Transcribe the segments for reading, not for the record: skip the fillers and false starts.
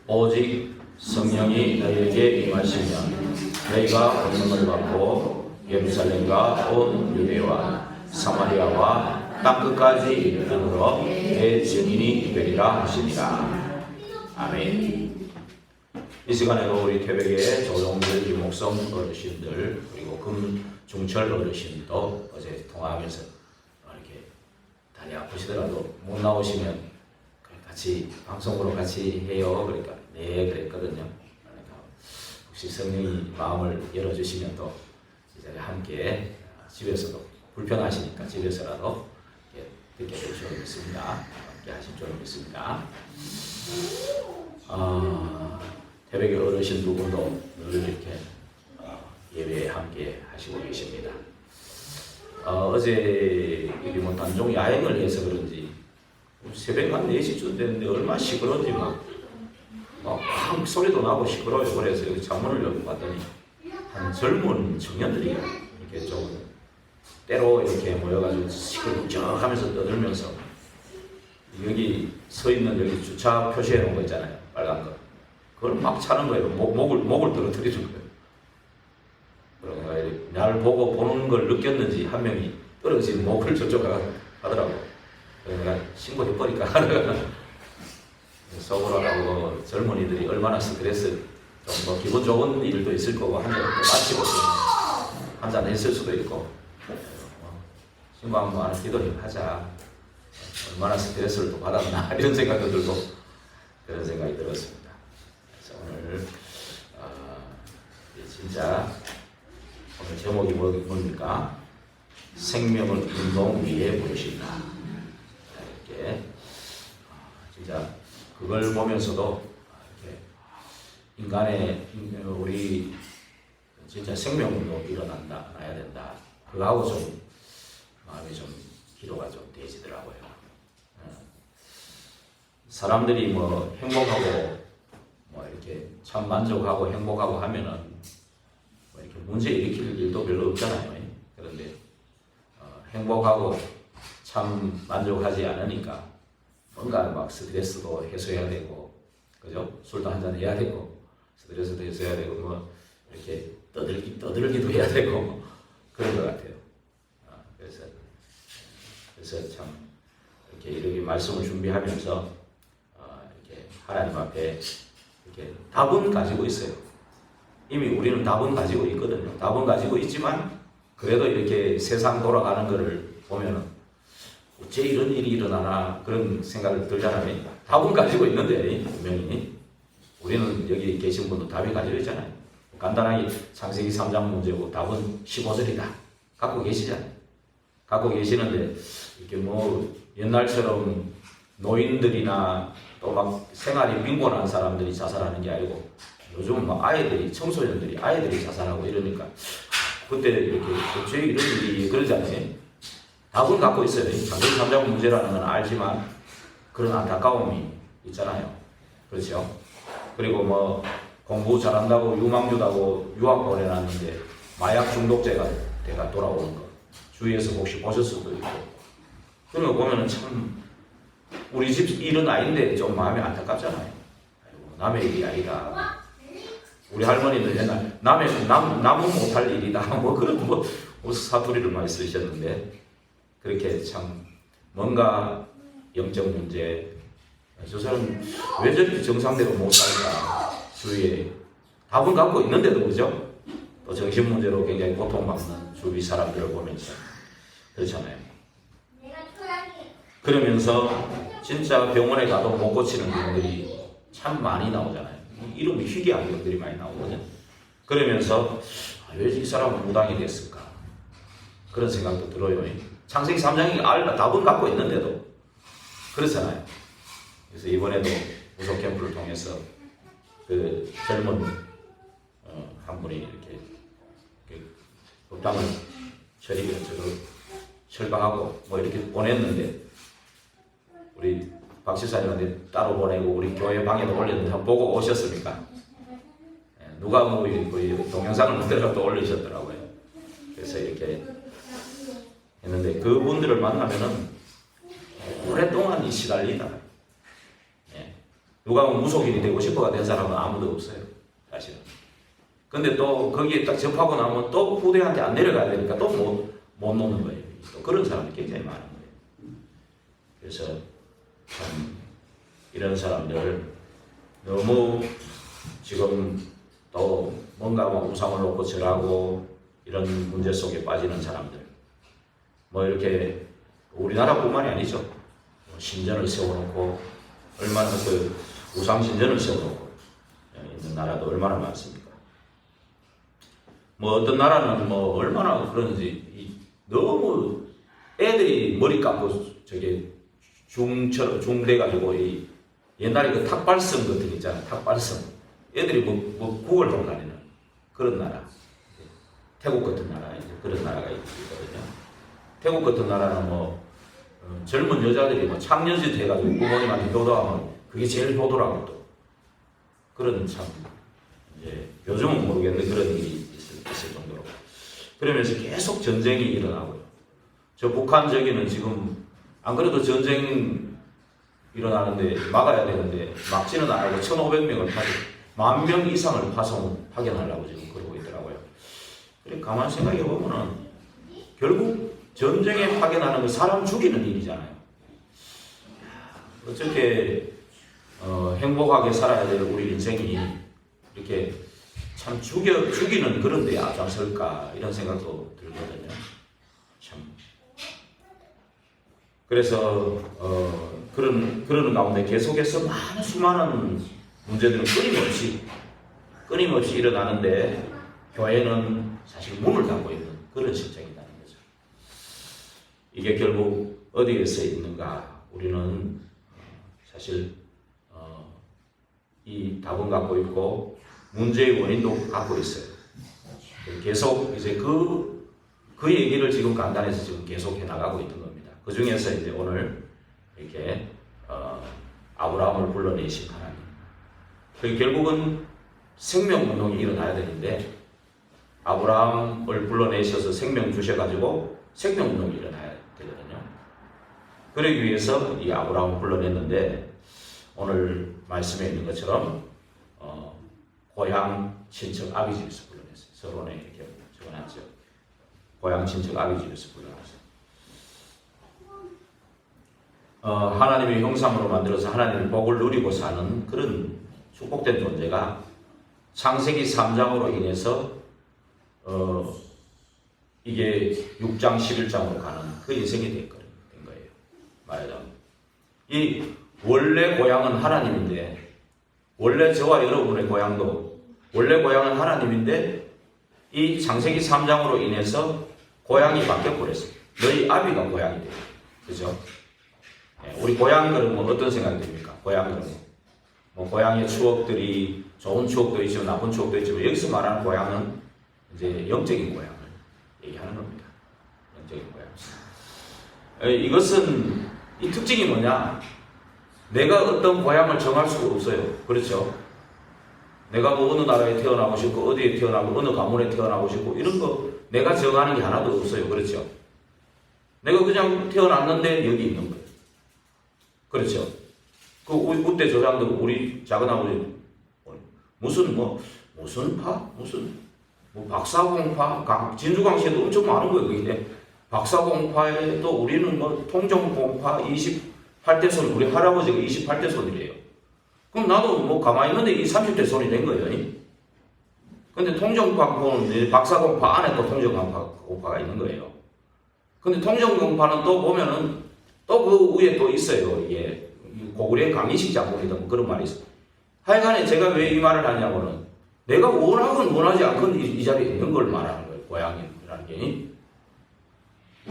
오직 성령이 너희에게 임하시면 너희가 권능을 받고 예루살렘과 온 유대와 사마리아와 땅끝까지 이르러 내 증인이 되리라 하시니라. 아멘. 이 시간에도 우리 태백의 조동들, 유목성 어르신들 그리고 금중철 어르신도 어제 통화하면서 이렇게 다리 아프시더라도 못 나오시면 같이 방송으로 같이 해요. 그러니까 네 그랬거든요. 그러니까 혹시 성령이 마음을 열어주시면 또 이제 함께 집에서도 불편하시니까 집에서라도 듣게 될 줄 믿습니다. 함께 하실 줄 믿습니다. 태백의 어르신 두 분도 늘 이렇게 예배에 함께 하시고 계십니다. 어제 뭐 단종 야행을 해서 그런지 새벽 한 4시쯤 됐는데 얼마나 시끄러운지 막 소리도 나고 시끄러워요. 그래서 여기 창문을 열고 봤더니 한 젊은 청년들이 이렇게 좀 때로 이렇게 모여가지고 시끌벅적 하면서 떠들면서 여기 서 있는 여기 주차 표시해 놓은 거 있잖아요. 빨간 거. 그걸 막 차는 거예요. 목을 떨어뜨리는 거예요. 그러니까 나를 보고 보는 걸 느꼈는지 한 명이 떨어진 목을 저쪽 하더라고. 그러니까 신고해버릴까 서울하고 젊은이들이 얼마나 스트레스 좀 기분 좋은 일도 있을 거고 한잔 마치고 한잔 했을 수도 있고 신고 한번 기도 좀 하자. 얼마나 스트레스를 또 받았나 이런 생각도 들고 그런 생각이 들었습니다. 그래서 오늘 진짜 오늘 제목이 뭡니까? 생명을 운동 위에 부르신다. 이렇게 진짜 그걸 보면서도 이렇게 인간의 우리 진짜 생명운동 일어나야 된다. 그거하고 좀 마음이 좀 기도가 좀 되지더라고요. 사람들이 뭐 행복하고 뭐 이렇게 참 만족하고 행복하고 하면은 뭐 이렇게 문제 일으킬 일도 별로 없잖아요. 그런데 행복하고 참 만족하지 않으니까 뭔가 막 스트레스도 해소해야 되고, 그죠? 술도 한잔 해야 되고, 스트레스도 해소해야 되고, 뭐 이렇게 떠들기도 해야 되고 그런 것 같아요. 그래서 참 이렇게 말씀을 준비하면서 이렇게 하나님 앞에 이렇게 답은 가지고 있어요. 이미 우리는 답은 가지고 있거든요. 답은 가지고 있지만 그래도 이렇게 세상 돌아가는 것을 보면은 어째 이런 일이 일어나나 그런 생각을 들잖아요. 답은 가지고 있는데 분명히 우리는 여기 계신 분도 답이 가지고 있잖아요. 간단하게 창세기 3장 문제고 답은 15절이다. 갖고 계시잖아요. 갖고 계시는데 이렇게 뭐 옛날처럼 노인들이나 또 막 생활이 빈곤한 사람들이 자살하는 게 아니고 요즘 막 청소년들이 아이들이 자살하고 이러니까 그때 이렇게 어째 이런 일이 그러잖아요. 답은 갖고 있어요. 창세기 3장 문제라는 건 알지만 그런 안타까움이 있잖아요. 그렇죠? 그리고 뭐 공부 잘한다고 유망주다고 유학 보내놨는데 마약 중독자가 내가 돌아오는 거 주위에서 혹시 보셨을 수도 있고 그런 거 보면은 참 우리 집 일은 아닌데 좀 마음이 안타깝잖아요. 아이고, 남의 일이 아니다. 우리 할머니는 옛날 남은 못할 일이다. 뭐 그런 사투리를 많이 쓰셨는데 그렇게 참 뭔가 영적 문제 저 사람 왜 저렇게 정상대로 못 살까 주위에 답은 갖고 있는데도 그죠? 또 정신 문제로 굉장히 고통받는 주위 사람들을 보면서 그렇잖아요. 그러면서 진짜 병원에 가도 못 고치는 병들이 참 많이 나오잖아요. 이름이 희귀한 병들이 많이 나오거든요. 그러면서 왜 이 사람은 무당이 됐을까? 그런 생각도 들어요. 창세기 3장이 답은 갖고 있는데도 그렇잖아요. 그래서 이번에도 무속 캠프를 통해서 그 젊은 한 분이 이렇게 법당을 철방하고 뭐 이렇게 보냈는데 우리 박 집사님한테 따로 보내고 우리 교회 방에도 올렸는데 한번 보고 오셨습니까? 누가 뭐 동영상을 만들어 또 올리셨더라고요. 그래서 이렇게 했는데 그분들을 만나면은 오랫동안 시달리다. 누가 무속인이 되고 싶어가 된 사람은 아무도 없어요. 사실은. 근데 또 거기에 딱 접하고 나면 또 후대한테 안 내려가야 되니까 또 못 노는 거예요. 또 그런 사람이 굉장히 많은 거예요. 그래서 참 이런 사람들 너무 지금 또 뭔가 뭐 우상을 놓고 절하고 이런 문제 속에 빠지는 사람들 뭐 이렇게 우리나라뿐만이 아니죠. 신전을 세워놓고 얼마나 그 우상 신전을 세워놓고 있는 나라도 얼마나 많습니까? 뭐 어떤 나라는 뭐 얼마나 그런지 너무 애들이 머리 감고 저게 중돼가지고 이 옛날에 그 탁발성 같은 거 있잖아요. 탁발성. 애들이 뭐 구걸 하고 다니는 그런 나라. 태국 같은 나라, 이제 그런 나라가 있거든요. 태국 같은 나라는 뭐 젊은 여자들이 뭐 창녀짓 해가지고 부모님한테 효도하면 그게 제일 효도라고 또 그런 참 이제 요즘은 모르겠는데 그런 일이 있을 정도로 그러면서 계속 전쟁이 일어나고요. 저 북한 저기는 지금 안 그래도 전쟁 일어나는데 막아야 되는데 막지는 않고 1,500명을 10,000명 이상을 파견하려고 지금 그러고 있더라고요. 그래 가만히 생각해 보면은 결국 전쟁에 파견하는 건 사람 죽이는 일이잖아요. 어떻게 행복하게 살아야 될 우리 인생이 이렇게 참 죽이는 그런 데에 앞장설까 이런 생각도 들거든요. 참. 그래서 그러는 가운데 계속해서 수많은 문제들은 끊임없이 일어나는데 교회는 사실 문을 닫고 있는 그런 실정이라는 거죠. 이게 결국 어디에서 있는가? 우리는 사실 이 답은 갖고 있고 문제의 원인도 갖고 있어요. 계속 이제 그 얘기를 지금 간단해서 지금 계속 해나가고 있는 겁니다. 그 중에서 이제 오늘 이렇게 아브라함을 불러내신 하나님. 결국은 생명운동이 일어나야 되는데 아브라함을 불러내셔서 생명 주셔가지고 생명운동이 일어나야 되거든요. 그러기 위해서 이 아브라함을 불러냈는데 오늘 말씀에 있는 것처럼 고향 친척 아비 집에서 불러냈어요. 서론에 이렇게 적어놨죠. 고향 친척 아비 집에서 불러냈어요. 하나님의 형상으로 만들어서 하나님의 복을 누리고 사는 그런 축복된 존재가 창세기 3장으로 인해서 이게 6장 11장으로 가는 그 인생이 된 거예요. 말하자면 이 원래 고향은 하나님인데 원래 저와 여러분의 고향도 원래 고향은 하나님인데 이 창세기 3장으로 인해서 고향이 바뀌어버렸어요. 너희 아비가 고향이 돼요. 그죠? 우리 고향 그러면 어떤 생각이 듭니까? 고향 그러면 뭐 고향의 추억들이 좋은 추억도 있지만 나쁜 추억도 있지만 여기서 말하는 고향은 이제 영적인 고향을 얘기하는 겁니다. 영적인 고향. 이것은 이 특징이 뭐냐? 내가 어떤 고향을 정할 수가 없어요. 그렇죠? 내가 뭐 어느 나라에 태어나고 싶고 어디에 태어나고 어느 가문에 태어나고 싶고 이런 거 내가 정하는 게 하나도 없어요. 그렇죠? 내가 그냥 태어났는데 여기 있는 거예요. 그렇죠? 그때 조상들 우리 작은 아버지 무슨 파? 뭐 박사공파, 진주광씨에도 엄청 많은 거예요. 그게 박사공파에 또 우리는 뭐 통정공파 28대 손, 우리 할아버지가 28대 손이래요. 그럼 나도 뭐 가만히 있는데 이 30대 손이 된 거예요. 근데 통정공파는 박사공파 안에 또 통정공파가 있는 거예요. 근데 통정공파는 또 보면은 또 그 위에 또 있어요. 이게 고구려의 강인식 장군이든 뭐 그런 말이 있어요. 하여간에 제가 왜 이 말을 하냐면은 내가 원하건 원하지 않건 이 자리에 있는 걸 말하는 거예요. 고향이라는 게.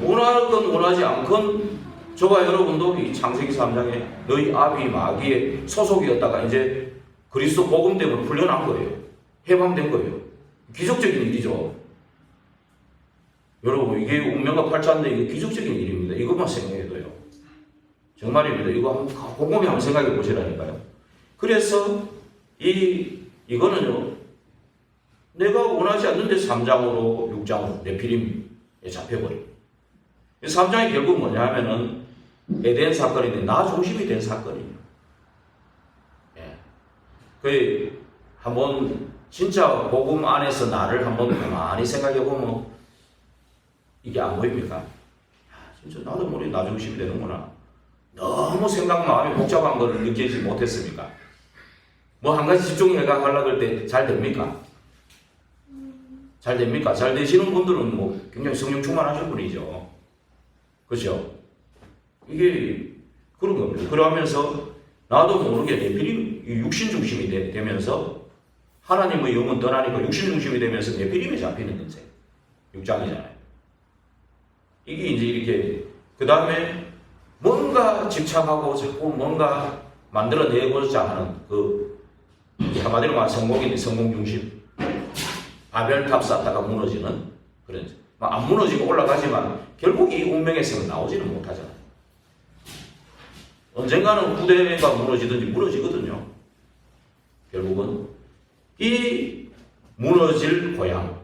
원하건 원하지 않건 저와 여러분도 이 창세기 3장에 너희 아비 마귀의 소속이었다가 이제 그리스도 복음 때문에 풀려난 거예요. 해방된 거예요. 기적적인 일이죠. 여러분 이게 운명과 팔자인데 이게 기적적인 일입니다. 이것만 생각해도요. 정말입니다. 이거 곰곰이 한번 생각해 보시라니까요. 그래서 이거는요. 내가 원하지 않는데 3장으로 6장으로 네피림에 잡혀버려요. 3장이 결국 뭐냐 하면은 에덴 사건인데 나 중심이 된 사건이에요. 예. 그 한번 진짜 복음 안에서 나를 한번 가만히 생각해 보면 이게 안 보입니까? 진짜 나도 모르게 나 중심이 되는구나. 너무 생각 마음이 복잡한 걸 느끼지 못했습니까? 뭐 한 가지 집중해가 하려고 할 때 잘 됩니까? 잘 됩니까? 잘 되시는 분들은 뭐 굉장히 성령 충만하신 분이죠. 그렇죠? 이게 그런 겁니다. 그러면서 나도 모르게 네피림 육신 중심이 되면서 하나님의 영은 떠나니까 육신 중심이 되면서 네피림에 잡히는 인생. 6장이잖아요. 이게 이제 이렇게 그 다음에 뭔가 집착하고 자꾸 뭔가 만들어내고자 하는 그 한마디로 말하면 성공인데 성공 중심. 바벨탑 쌓다가 무너지는 그런 안 무너지고 올라가지만 결국 이 운명에서는 나오지는 못하잖아요. 언젠가는 후대가 무너지든지 무너지거든요. 결국은 이 무너질 고향.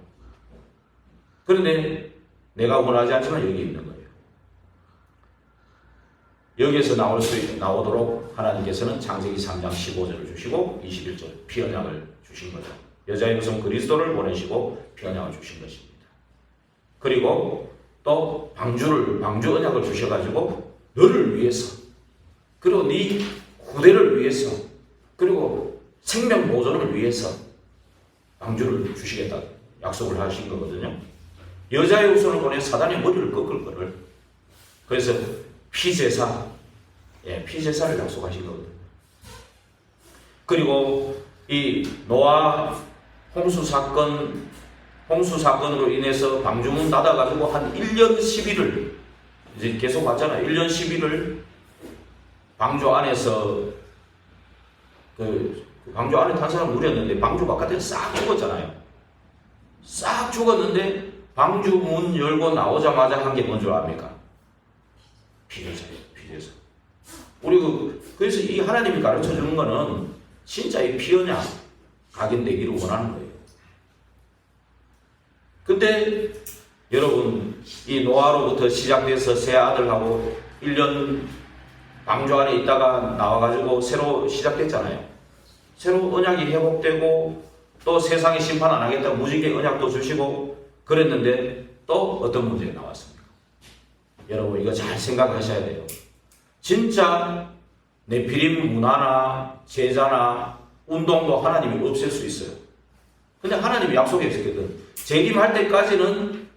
그런데 내가 원하지 않지만 여기 있는 거예요. 여기에서 나오도록 하나님께서는 창세기 3장 15절을 주시고 21절 피언약을 주신 거죠. 여자의 후손 그리스도를 보내시고 피언약을 주신 것입니다. 그리고 또 방주 언약을 주셔가지고 너를 위해서 그리고 네 후대를 위해서 그리고 생명 보존을 위해서 방주를 주시겠다 약속을 하신 거거든요. 여자의 후손을 보내 사단의 머리를 꺾을 거를 그래서 피제사 피제사를 약속하신 거거든요. 그리고 이 노아 홍수 사건으로 인해서 방주문 닫아가지고 한 1년 10일을 이제 계속 봤잖아요. 1년 10일을 방주 안에서 그 방주 안에 탄 사람 우렸는데 방주 바깥에 싹 죽었잖아요. 싹 죽었는데 방주 문 열고 나오자마자 한 게 뭔 줄 압니까? 피제사예요. 피제사. 우리 그래서 이 하나님이 가르쳐 주는 거는 진짜 이 피언약 각인되기를 원하는 거예요. 근데 여러분 이 노아로부터 시작돼서 새 아들하고 1년 방주 안에 있다가 나와가지고 새로 시작됐잖아요. 새로 언약이 회복되고 또 세상에 심판 안 하겠다 무지개 언약도 주시고 그랬는데 또 어떤 문제가 나왔습니까? 여러분 이거 잘 생각하셔야 돼요. 진짜 네피림 문화나 제자나 운동도 하나님이 없앨 수 있어요. 근데 하나님이 약속했거든. 재림할 때까지는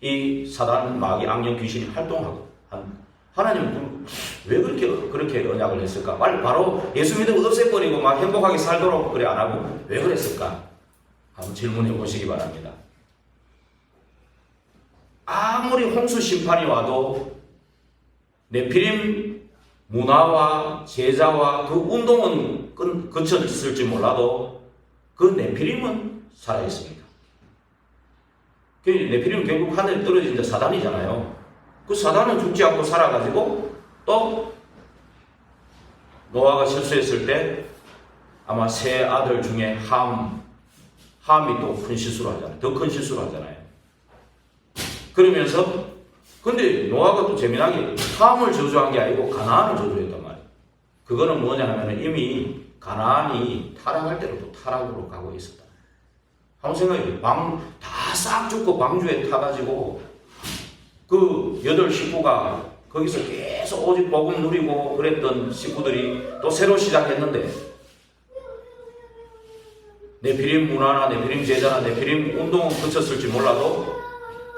이 사단, 마귀, 악령, 귀신이 활동하고 하나님은 왜 그렇게 언약을 했을까? 바로 예수 믿음 없애버리고 막 행복하게 살도록 그래 안 하고 왜 그랬을까? 한번 질문해 보시기 바랍니다. 아무리 홍수 심판이 와도 네피림 문화와 제자와 그 운동은 그쳤을지 몰라도 그 네피림은 살아있습니다. 그 네피림은 결국 하늘에 떨어진 데 사단이잖아요. 그 사단은 죽지 않고 살아가지고 또 노아가 실수했을 때 아마 세 아들 중에 함이 또 큰 실수를 하잖아요. 더 큰 실수를 하잖아요. 그러면서 근데 노아가 또 재미나게 함을 저주한 게 아니고 가나안을 저주했단 말이에요. 그거는 뭐냐 하면 이미 가나안이 타락할 대로 또 타락으로 가고 있었다. 한번 생각해보세요. 다 싹 죽고 방주에 타가지고 그 8 식구가 거기서 계속 오직 복음 누리고 그랬던 식구들이 또 새로 시작했는데 네피림 문화나 네피림 제자나 네피림 운동은 그쳤을지 몰라도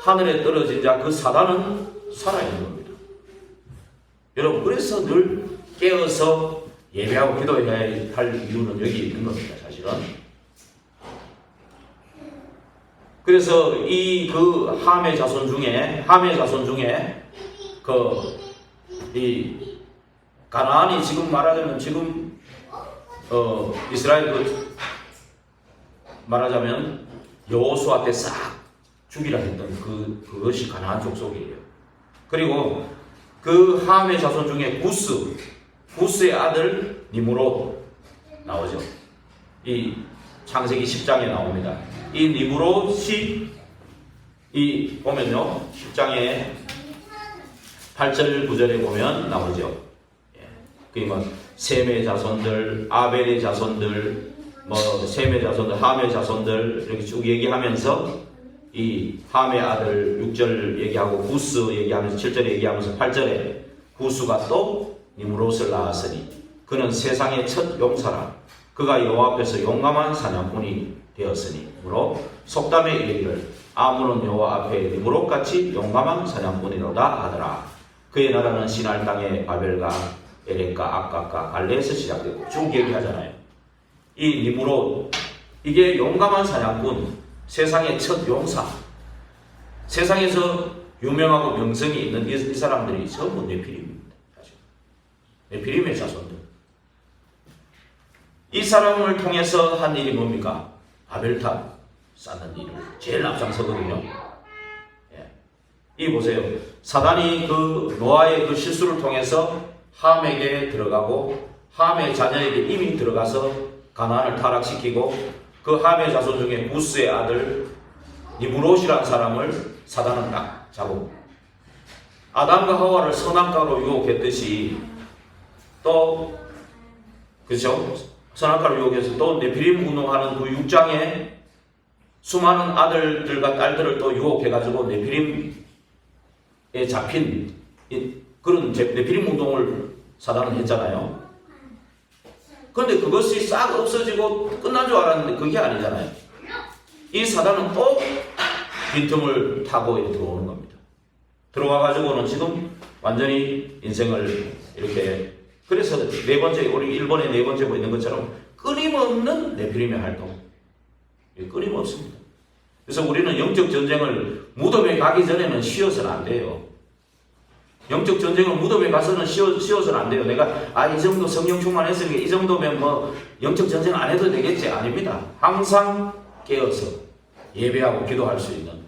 하늘에 떨어진 자 그 사단은 살아있는 겁니다. 여러분 그래서 늘 깨어서 예배하고 기도해야 할 이유는 여기 있는 겁니다. 사실은. 그래서 그 함의 자손 중에 이 가나안이 지금 말하자면 이스라엘 말하자면 여호수아 때 싹 죽이라 했던 그것이 가나안 족속이에요. 그리고 그 함의 자손 중에 구스의 아들 니므롯 나오죠. 이 창세기 10장에 나옵니다. 이 니므롯이 보면요 10장에 8절 9절에 보면 나오죠. 그러니까 셈의 자손들, 아벨의 자손들, 뭐 셈의 자손들, 함의 자손들 이렇게 쭉 얘기하면서 이 함의 아들 6절 얘기하고 구스 얘기하면서 7절 얘기하면서 8절에 구스가 또 니므롯을 낳았으니 그는 세상의 첫 용사라. 그가 여호와 앞에서 용감한 사냥꾼이 되었으니 그러므로 속담에 이르기를 아무는 여호와 앞에 니므롯같이 용감한 사냥꾼이로다 하더라. 그의 나라는 시날 땅의 바벨과 에렉과 악각과 갈레에서 시작되고 쭉 얘기하잖아요. 이 니므롯 이게 용감한 사냥꾼, 세상의 첫 용사, 세상에서 유명하고 명성이 있는 이 사람들이 전부 네피림입니다. 네피림의 자손들. 이 사람을 통해서 한 일이 뭡니까? 바벨탑 쌓는 일을 제일 앞장서거든요. 예. 이 보세요. 사단이 그 노아의 그 실수를 통해서 함에게 들어가고 함의 자녀에게 이미 들어가서 가나안을 타락시키고 그 함의 자손 중에 구스의 아들 니므롯이라는 사람을 사단은 딱 잡고 아담과 하와를 선악과로 유혹했듯이 또 그렇죠? 선악과로 유혹해서 또 네피림 운동하는 그 6장에 수많은 아들들과 딸들을 또 유혹해가지고 네피림에 잡힌 그런 네피림 운동을 사단은 했잖아요. 그런데 그것이 싹 없어지고 끝난 줄 알았는데 그게 아니잖아요. 이 사단은 또 빈틈을 타고 들어오는 겁니다. 들어와가지고는 지금 완전히 인생을 이렇게 그래서 네 번째 우리 일본의 네 번째 보이는 것처럼 끊임없는 네피림의 활동 끊임없습니다. 그래서 우리는 영적 전쟁을 무덤에 가기 전에는 쉬어서는 안 돼요. 영적 전쟁을 무덤에 가서는 쉬어서는 안 돼요. 내가 이 정도 성령 충만했으니까 이 정도면 뭐 영적 전쟁 안 해도 되겠지. 아닙니다. 항상 깨어서 예배하고 기도할 수 있는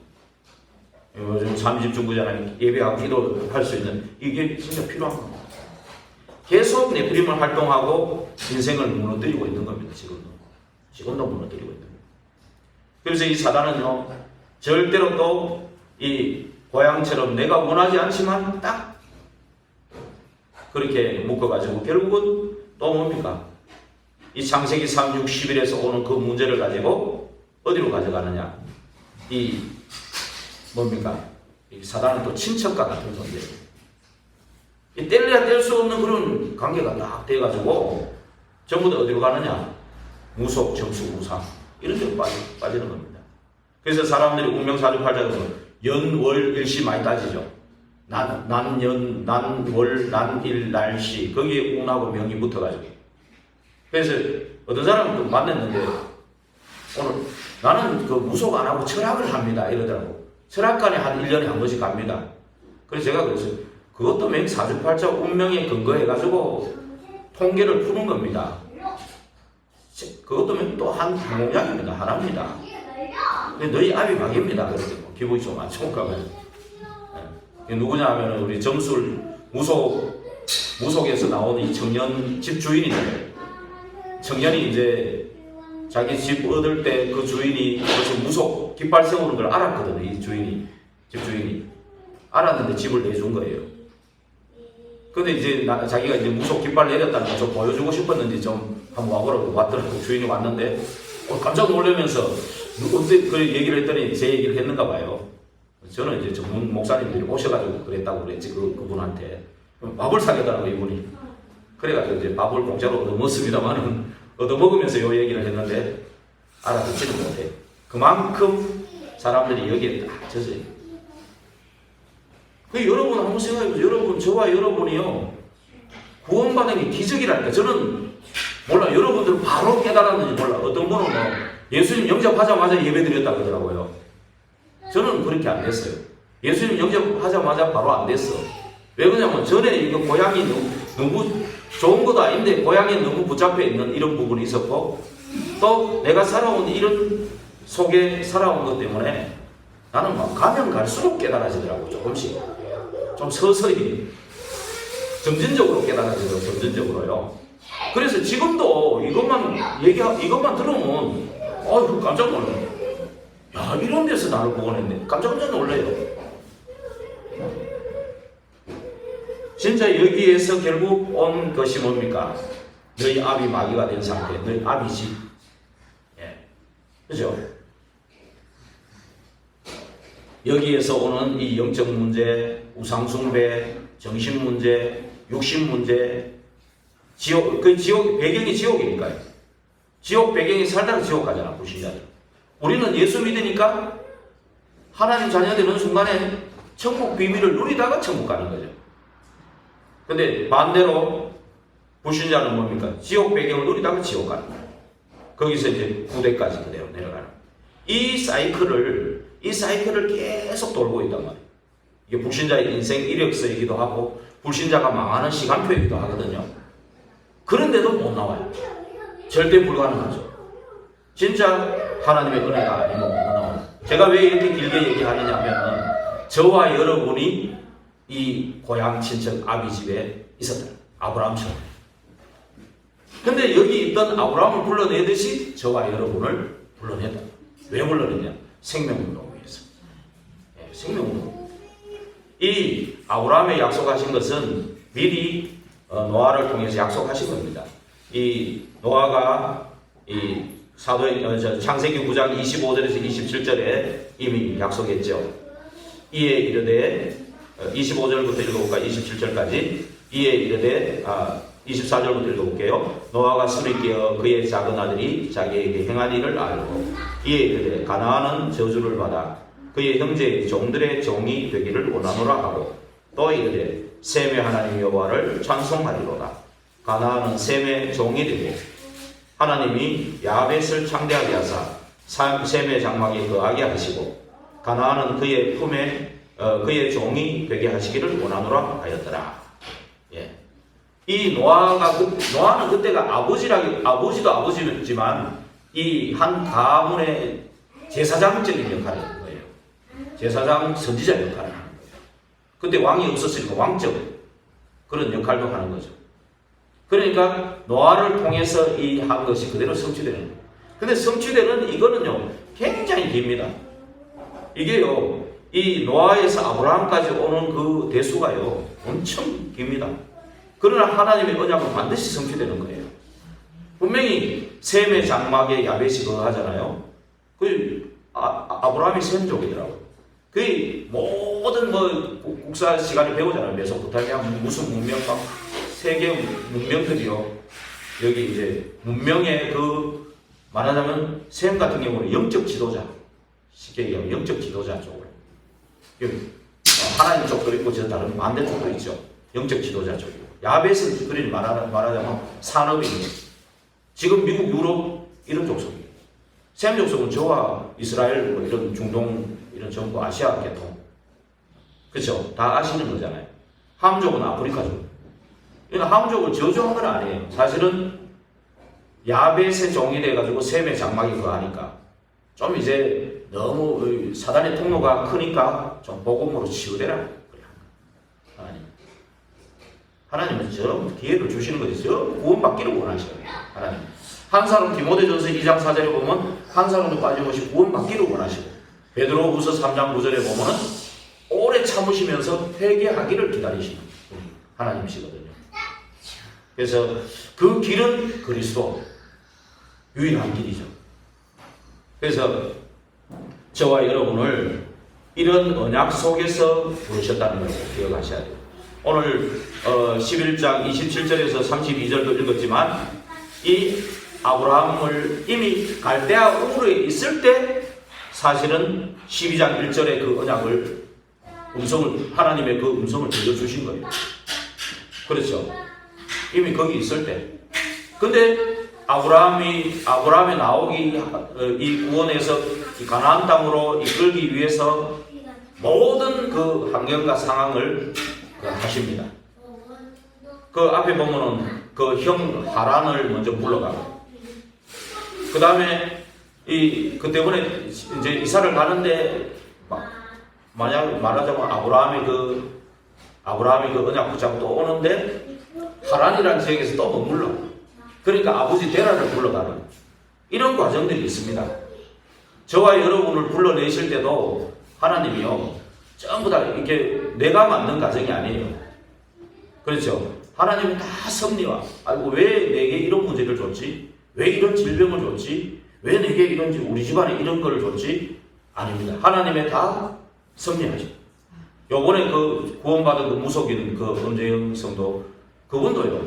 요즘 30 중보자는 예배하고 기도할 수 있는 이게 진짜 필요한 겁니다. 계속 네피림을 활동하고 인생을 무너뜨리고 있는 겁니다. 지금도 무너뜨리고 있는 겁니다. 그래서 이 사단은요 절대로 또 이 고향처럼 내가 원하지 않지만 딱 그렇게 묶어가지고 결국은 또 뭡니까? 이 창세기 3, 6, 11에서 오는 그 문제를 가지고 어디로 가져가느냐? 이 뭡니까? 이 사단은 또 친척과 같은 존재예요. 이 뗄래야 뗄 수 없는 그런 관계가 딱 돼가지고 전부 다 어디로 가느냐? 무속, 정수, 우상 이런 데로 빠지는 겁니다. 그래서 사람들이 운명사주팔자에서 연, 월, 일시 많이 따지죠. 난연, 난월, 난일, 날시 거기에 운하고 명이 붙어가지고 그래서 어떤 사람은 만났는데 오늘 나는 그 무속 안 하고 철학을 합니다 이러더라고. 철학관에 한 1년에 한 번씩 갑니다. 그래서 제가 그랬어요. 그것도 맹사주팔자 운명에 근거해가지고 통계를 푸는 겁니다. 그것도 또 한 공약입니다. 하나입니다. 근데 너희 압이 막입니다. 그래서 기분이 좀 안 좋은가 봐요. 네. 누구냐 하면 우리 점술 무속에서 나오는 이 청년 집주인인데 청년이 이제 자기 집 얻을 때 그 주인이 벌써 무속 깃발 세우는 걸 알았거든요. 이 집주인이 알았는데 집을 내준 거예요. 근데 이제 자기가 이제 무속 깃발 내렸다는 걸 좀 보여주고 싶었는지 좀 한번 와보라고 왔더라고. 주인이 왔는데 깜짝 놀라면서 어떻게 그 얘기를 했더니 제 얘기를 했는가 봐요. 저는 이제 전문 목사님들이 오셔가지고 그랬다고 그랬지 그분한테 밥을 사겠다고 이분이. 그래가지고 이제 밥을 공짜로 얻어먹습니다만은 얻어먹으면서 요 얘기를 했는데 알아듣지는 못해. 그만큼 사람들이 여기에 딱 젖어요. 그 여러분 한번 생각해보세요. 여러분 저와 여러분이요 구원받은 게 기적이라니까. 저는 몰라 여러분들 바로 깨달았는지 몰라. 어떤 분은 뭐 예수님 영접하자마자 예배드렸다 그러더라고요. 저는 그렇게 안 됐어요. 예수님 영접하자마자 바로 안 됐어. 왜 그러냐면 전에 이거 고향이 너무 좋은 것도 아닌데 고향에 너무 붙잡혀 있는 이런 부분이 있었고 또 내가 살아온 이런 속에 살아온 것 때문에 나는 막 가면 갈수록 깨달아지더라고. 조금씩 좀 서서히 점진적으로 깨달아지더라고요. 점진적으로요. 그래서 지금도 이것만 들으면 깜짝 놀라요. 야, 이런 데서 나를 구원했네. 깜짝 놀라요. 진짜 여기에서 결국 온 것이 뭡니까? 너희 압이 마귀가 된 상태. 너희 압이지. 그죠? 여기에서 오는 이 영적 문제, 우상숭배, 정신 문제, 육신 문제, 지옥, 그 지옥, 배경이 지옥이니까요. 지옥 배경이 살다가 지옥 가잖아, 불신자들. 우리는 예수 믿으니까 하나님 자녀 되는 순간에 천국 비밀을 누리다가 천국 가는 거죠. 근데 반대로 불신자는 뭡니까? 지옥 배경을 누리다가 지옥 가는 거예요. 거기서 이제 구대까지 그대로 내려가는. 이 사이클을 계속 돌고 있단 말이에요. 이게 불신자의 인생 이력서이기도 하고 불신자가 망하는 시간표이기도 하거든요. 그런데도 못 나와요. 절대 불가능하죠. 진짜 하나님의 은혜가 아니면 못 나와요. 제가 왜 이렇게 길게 얘기하느냐 하면 저와 여러분이 이 고향 친척 아비 집에 있었다. 아브라함처럼. 근데 여기 있던 아브라함을 불러내듯이 저와 여러분을 불러냈다. 왜 불러냈냐? 생명운동을 위해서. 생명운동. 이 아브라함에 약속하신 것은 미리 노아를 통해서 약속하신 겁니다. 이 노아가 이 창세기 9장 25절에서 27절에 이미 약속했죠. 이에 이르되 25절부터 읽어볼까 27절까지. 이에 이르되 24절부터 읽어볼게요. 노아가 술에 깨어 그의 작은 아들이 자기에게 행한 일을 알고 이에 이르되 가나안은 저주를 받아 그의 형제의 종들의 종이 되기를 원하노라 하고 또 이르되 셈의 하나님 여호와를 찬송하리로다. 가나안은 셈의 종이 되고 하나님이 야벳을 창대하게 하사 셈의 장막에 거하게 하시고 가나안은 그의 품에 그의 종이 되게 하시기를 원하노라 하였더라. 예. 이 노아는 그때가 아버지도 아버지였지만 이 한 가문의 제사장적인 역할을 하는 거예요. 제사장 선지자 역할을 하는 거예요. 그때 왕이 없었으니까 왕적 그런 역할도 하는 거죠. 그러니까 노아를 통해서 이 한 것이 그대로 성취되는 거예요. 근데 성취되는 이거는요 굉장히 깁니다. 이게요 이 노아에서 아브라함까지 오는 그 대수가요 엄청 깁니다. 그러나 하나님의 언약은 반드시 성취되는 거예요. 분명히 셈의 장막에 야벳이 거하잖아요. 그 아브라함이 셈족이더라고요. 그 모든 국사 시간에 배우잖아요. 메소포타미아 무슨 문명 막 세계 문명들이요. 여기 이제 문명의 말하자면 셈 같은 경우는 영적 지도자, 쉽게 얘기하면 영적 지도자 쪽으로. 하나님 쪽도 있고 저 다른 반대쪽도 있죠. 영적 지도자 쪽이고. 야벳은 그리 말하자면 산업인이에요. 지금 미국, 유럽 이런 족속이에요. 셈 족속은 저와 이스라엘 이런 중동 이런 전부 아시아 계통. 그렇죠? 다 아시는 거잖아요. 함족은 아프리카족. 그러니까 함족을 저주한 건 아니에요. 사실은 야벳의 종이 돼가지고 셈의 장막이 거하니까 좀 이제 너무 사단의 통로가 크니까 좀 복음으로 치유되라. 하나님은 저 기회를 주시는 거지. 저 구원받기를 원하셔요. 하나님. 한 사람 디모데전서 2장 4절에 보면 한 사람도 빠짐없이 구원받기를 원하시고 베드로후서 3장 9절에 보면 오래 참으시면서 회개하기를 기다리시는 하나님이시거든요. 그래서 그 길은 그리스도 유일한 길이죠. 그래서 저와 여러분을 이런 언약 속에서 부르셨다는 걸 기억하셔야 돼요. 오늘 11장 27절에서 32절도 읽었지만 이 아브라함을 이미 갈대아 우르에 있을 때 사실은 12장 1절에 그 언약을 하나님의 그 음성을 들려주신 거예요. 그렇죠? 이미 거기 있을 때. 근데 아브라함이 나오기 이 구원에서 이 가나안 땅으로 이끌기 위해서 모든 그 환경과 상황을 하십니다. 그 앞에 보면은 그 형 하란을 먼저 불러가고, 그 다음에 그 때문에 이제 이사를 가는데 만약 말하자면 아브라함이 그 언약 붙잡고 또 오는데 하란이라는 지역에서 또 머물러. 그러니까 아버지 데라를 불러가는 이런 과정들이 있습니다. 저와 여러분을 불러내실 때도 하나님이요 전부 다 이렇게 내가 만든 과정이 아니에요. 그렇죠? 하나님은 다 섭리와 왜 내게 이런 문제를 줬지? 왜 이런 질병을 줬지? 왜 내게 이런지, 우리 집안에 이런 걸 줬지? 아닙니다. 하나님의 다 섭리하죠. 요번에 그 구원받은 그 무속인 그 엄재영 성도, 그분도요,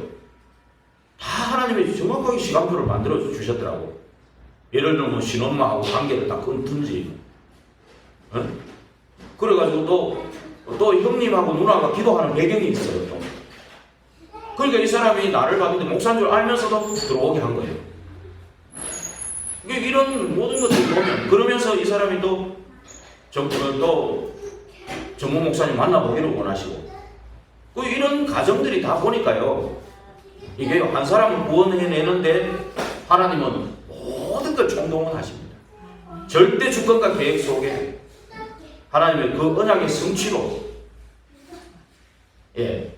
다 하나님이 정확하게 시간표를 만들어 주셨더라고. 예를 들면 뭐 신엄마하고 관계를 다 끊든지, 그래가지고 또 형님하고 누나가 기도하는 배경이 있어요. 또. 그러니까 이 사람이 나를 봤는데 목사인 줄 알면서도 들어오게 한 거예요. 이런 모든 것들을 보면, 그러면서 이 사람이 또 정모 목사님 만나보기를 원하시고, 이런 가정들이 다 보니까요, 이게 한 사람을 구원해내는데 하나님은 모든 걸 총동원하십니다. 절대 주권과 계획 속에 하나님의 그 언약의 성취로. 예.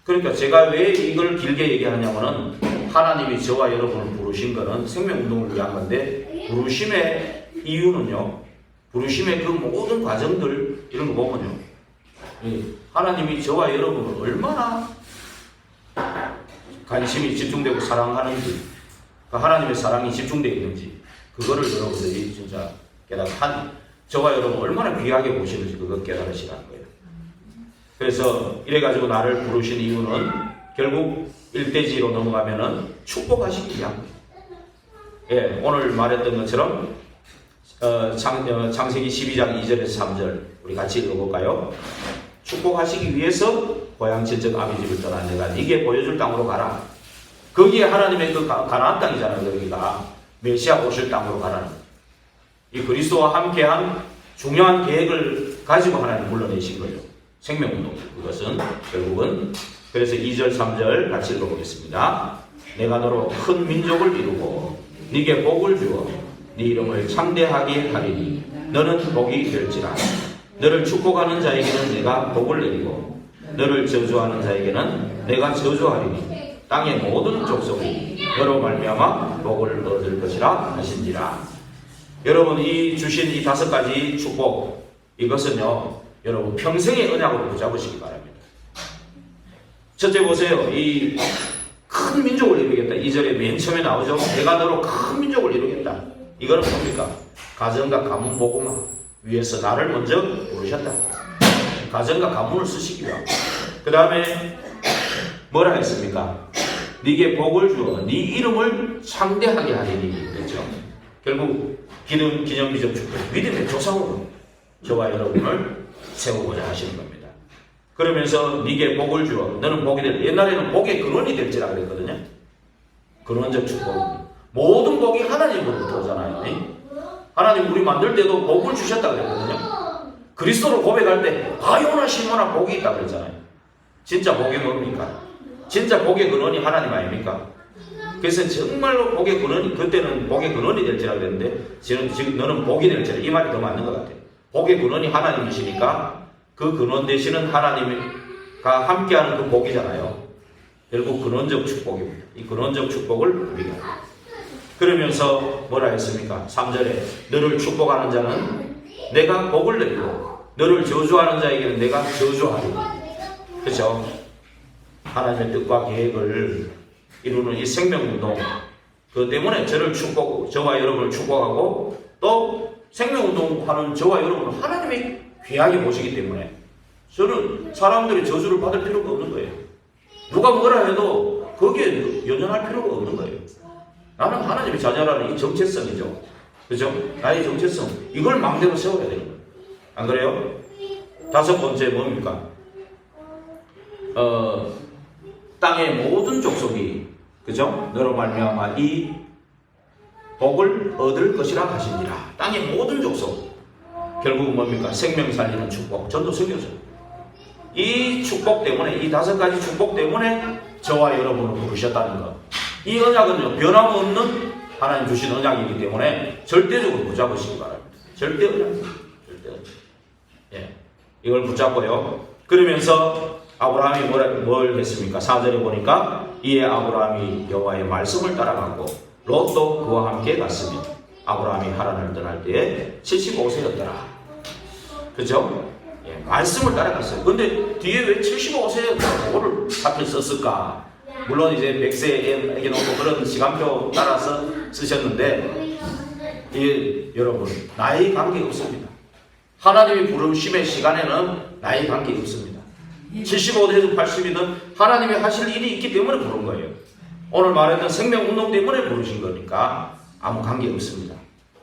그러니까 제가 왜 이걸 길게 얘기하냐면은, 하나님이 저와 여러분을 부르신 거는 생명운동을 위한 건데, 부르심의 이유는요, 부르심의 그 모든 과정들, 이런 거 보면요, 하나님이 저와 여러분을 얼마나 관심이 집중되고 사랑하는지, 하나님의 사랑이 집중되어 있는지, 그거를 여러분들이 진짜 저와 여러분 얼마나 귀하게 보시는지 그거 깨달으시라는 거예요. 그래서 이래가지고 나를 부르신 이유는 결국 일대지로 넘어가면은 축복하시기 위함. 예, 오늘 말했던 것처럼 창세기 12장 2절에서 3절 우리 같이 읽어볼까요? 축복하시기 위해서 고향 친척 아비집을 떠난 내가 네게 보여줄 땅으로 가라. 거기에 하나님의 그 가나안 땅이잖아요. 여기가 메시아 오실 땅으로 가라는, 이 그리스도와 함께한 중요한 계획을 가지고 하나님 불러내신 거예요. 생명운동. 그것은 결국은, 그래서 2절 3절 같이 읽어보겠습니다. 내가 너로 큰 민족을 이루고 네게 복을 주어 네 이름을 창대하게 하리니 너는 복이 될지라. 너를 축복하는 자에게는 내가 복을 내리고 너를 저주하는 자에게는 내가 저주하리니 땅의 모든 족속이 너로 말미암아 복을 얻을 것이라 하신지라. 여러분, 이 주신 이 5가지 축복, 이것은요 여러분 평생의 언약으로 붙잡으시기 바랍니다. 첫째 보세요. 이 큰 민족을 이루겠다. 2절에 맨 처음에 나오죠. 내가 너로 큰 민족을 이루겠다. 이거는 뭡니까? 가정과 가문 복음화 위해서 나를 먼저 부르셨다. 가정과 가문을 쓰시기 위함. 그 다음에 뭐라 했습니까? 네게 복을 주어 네 이름을 창대하게 하리니. 그렇죠? 결국 기념비적 축복, 믿음의 조상으로 저와 여러분을 세우고자 하시는 겁니다. 그러면서 네게 복을 주어 너는 복이 될, 옛날에는 복의 근원이 될지라 그랬거든요. 근원적 축복. 모든 복이 하나님으로부터 오잖아요. 하나님 우리 만들 때도 복을 주셨다 그랬거든요. 그리스도를 고백할 때 바요나 시모나 복이 있다 그랬잖아요. 진짜 복이 뭡니까? 진짜 복의 근원이 하나님 아닙니까? 그래서 정말로 복의 근원이, 그때는 복의 근원이 될지라 그랬는데 지금 너는 복이 될지라, 이 말이 더 맞는 것 같아요. 복의 근원이 하나님이시니까 그 근원 되시는 하나님과 함께하는 그 복이잖아요. 결국 근원적 축복입니다. 이 근원적 축복을 누리게 합니다. 그러면서 뭐라 했습니까? 3절에 너를 축복하는 자는 내가 복을 내리고 너를 저주하는 자에게는 내가 저주하리니. 그렇죠? 하나님의 뜻과 계획을 이루는 이 생명운동, 그 때문에 저와 여러분을 축복하고 또 생명운동하는 저와 여러분을 하나님이 귀하게 보시기 때문에 저는 사람들이 저주를 받을 필요가 없는 거예요. 누가 뭐라 해도 거기에 연연할 필요가 없는 거예요. 나는 하나님이 자녀라는 이 정체성이죠. 그죠? 나의 정체성, 이걸 망대로 세워야 되는 거예요. 안 그래요? 5번째 뭡니까? 땅의 모든 족속이, 그죠? 너로 말미암아 이 복을 얻을 것이라 하시니라. 땅의 모든 족속. 결국은 뭡니까? 생명 살리는 축복, 전도 설교죠. 이 축복 때문에, 이 5가지 축복 때문에 저와 여러분을 부르셨다는 것. 이 언약은요, 변함없는 하나님 주신 언약이기 때문에 절대적으로 붙잡으시기 바랍니다. 절대 언약입니다. 절대 언약. 예. 이걸 붙잡고요. 그러면서 아브라함이 뭘 했습니까? 4절에 보니까 이에 아브라함이 여호와의 말씀을 따라갔고 롯도 그와 함께 갔으며 아브라함이 하란을 떠날 때에 75세였더라. 그죠? 예, 말씀을 따라갔어요. 근데 뒤에 왜 75세에 그거를 하필 썼을까? 물론 이제 100세에게 놓고 그런 시간표 따라서 쓰셨는데 여러분, 나이 관계 없습니다. 하나님이 부르심의 시간에는 나이 관계 없습니다. 75세든 80이든 하나님이 하실 일이 있기 때문에 부른 거예요. 오늘 말했던 생명운동 때문에 부르신 거니까 아무 관계 없습니다.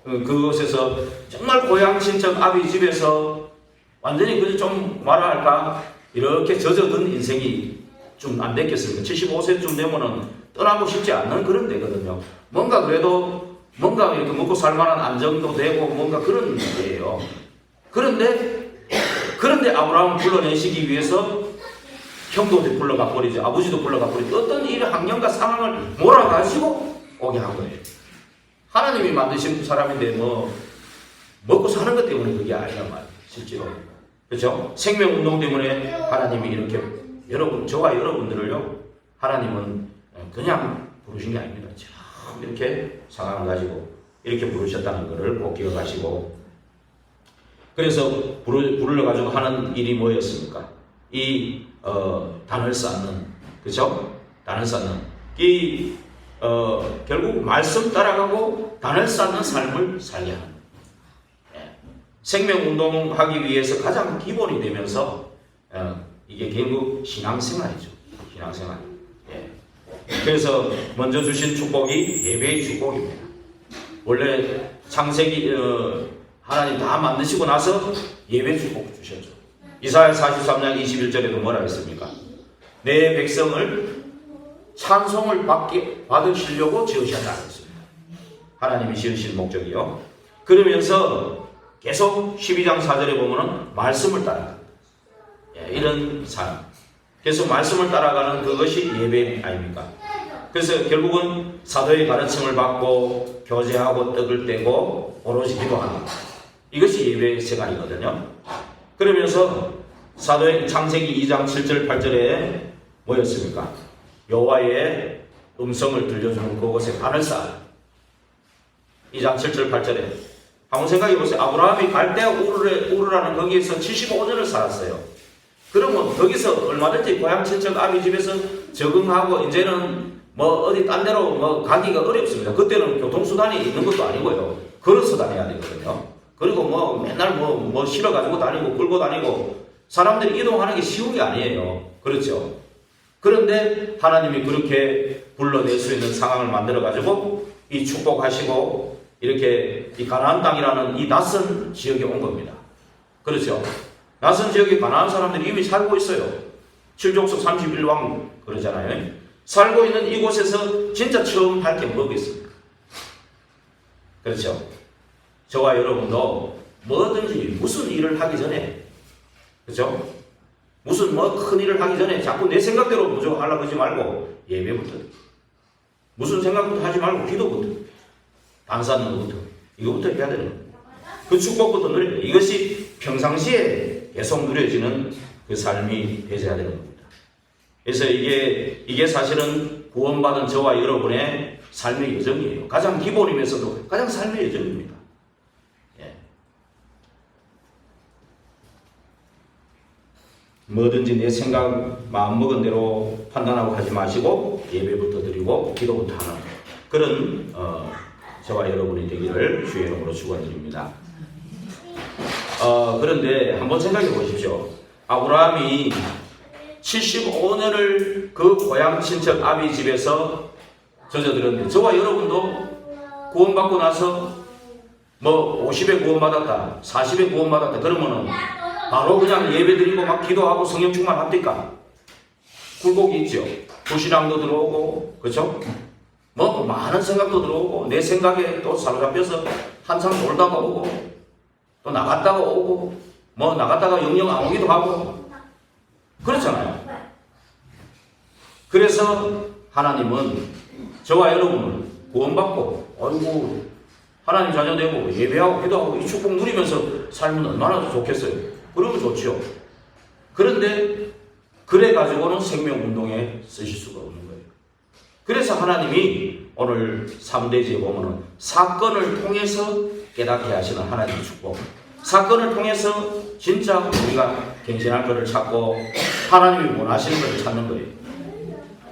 그곳에서 정말 고향 친척 아비 집에서 완전히 그저 좀 뭐라 할까 이렇게 젖어든 인생이 좀 안 됐겠습니까? 75세쯤 되면은 떠나고 싶지 않는 그런 데거든요. 뭔가 그래도 뭔가 이렇게 먹고 살만한 안정도 되고 뭔가 그런 데예요. 그런데 아브라함을 불러내시기 위해서 형도 불러가 버리지, 아버지도 불러가 버리지, 어떤 일의 환경과 상황을 몰아가지고 오게 한 거예요. 하나님이 만드신 사람인데 뭐 먹고 사는 것 때문에 그게 아니란 말이에요. 실제로. 그렇죠? 생명운동 때문에 하나님이 이렇게 저와 여러분들을요, 하나님은 그냥 부르신 게 아닙니다. 참 이렇게 상황을 가지고 이렇게 부르셨다는 것을 꼭 기억하시고, 그래서 부르려가지고 하는 일이 뭐였습니까? 단을 쌓는, 그죠? 단을 쌓는. 결국 말씀 따라가고 단을 쌓는 삶을 살게 하는. 생명운동하기 위해서 가장 기본이 되면서, 이게 결국 신앙생활이죠. 신앙생활. 그래서 먼저 주신 축복이 예배의 축복입니다. 원래 창세기, 하나님 다 만드시고 나서 예배 축복 주셨죠. 이사야 43장 21절에도 뭐라 했습니까? 내 백성을 찬송을 받으시려고 지으셨다 했습니다. 하나님이 지으신 목적이요. 그러면서 계속 12장 4절에 보면은 말씀을 따라갑니다. 이런 삶. 계속 말씀을 따라가는 그것이 예배 아닙니까? 그래서 결국은 사도의 가르침을 받고 교제하고 떡을 떼고 오로지 기도하는 이것이 예배의 생활이거든요. 그러면서 사도의 창세기 2장 7절 8절에 뭐였습니까? 여호와의 음성을 들려주는 그곳에 단을 쌓아. 2장 7절 8절에 한번 생각해 보세요. 아브라함이 갈대아 우르라는 거기에서 75년을 살았어요. 그러면 거기서 얼마든지 고향 친척 아비 집에서 적응하고 이제는 뭐 어디 딴 데로 뭐 가기가 어렵습니다. 그때는 교통수단이 있는 것도 아니고요. 걸어서 다녀야 되거든요. 그리고 뭐 맨날 뭐 실어가지고 다니고 끌고 다니고 사람들이 이동하는 게 쉬운 게 아니에요. 그렇죠? 그런데 하나님이 그렇게 불러낼 수 있는 상황을 만들어가지고 이 축복하시고 이렇게 이 가나안 땅이라는 이 낯선 지역에 온 겁니다. 그렇죠? 낯선 지역에 가나안 사람들이 이미 살고 있어요. 7족속 31왕 그러잖아요. 살고 있는 이곳에서 진짜 처음 할 게 뭐겠습니까? 그렇죠? 저와 여러분도 뭐든지 무슨 일을 하기 전에, 그렇죠? 무슨 뭐 큰 일을 하기 전에 자꾸 내 생각대로 무조건 하려고 하지 말고 예배부터, 무슨 생각부터 하지 말고 기도부터, 단 쌓는 것부터, 이거부터 해야 되는 거예요. 그 축복부터 누려야 돼요. 이것이 평상시에 계속 누려지는 그 삶이 되어야 되는 겁니다. 그래서 이게 사실은 구원받은 저와 여러분의 삶의 여정이에요. 가장 기본이면서도 가장 삶의 여정입니다. 뭐든지 내 생각, 마음먹은 대로 판단하고 하지 마시고 예배부터 드리고 기도부터 하는 그런 저와 여러분이 되기를 주의 이름으로 축원드립니다. 그런데 한번 생각해 보십시오. 아브라함이 75년을 그 고향 친척 아비 집에서 젖어들었는데 저와 여러분도 구원받고 나서 뭐 50에 구원받았다, 40에 구원받았다 그러면은 바로 그냥 예배드리고 막 기도하고 성령 충만합니까? 굴곡이 있죠. 불신앙도 들어오고, 그렇죠? 뭐 많은 생각도 들어오고 내 생각에 또 사로잡혀서 한참 놀다가 오고 또 나갔다가 오고 뭐 나갔다가 영영 안 오기도 하고 그렇잖아요. 그래서 하나님은 저와 여러분을 구원받고 아이고 하나님 자녀 되고 예배하고 기도하고 이 축복 누리면서 살면 얼마나 좋겠어요. 그러면 좋죠. 그런데 그래가지고는 생명운동에 쓰실 수가 없는 거예요. 그래서 하나님이 오늘 3대지에 보면은 사건을 통해서 깨닫게 하시는 하나님의 축복. 사건을 통해서 진짜 우리가 갱신할 것을 찾고 하나님이 원하시는 것을 찾는 거예요.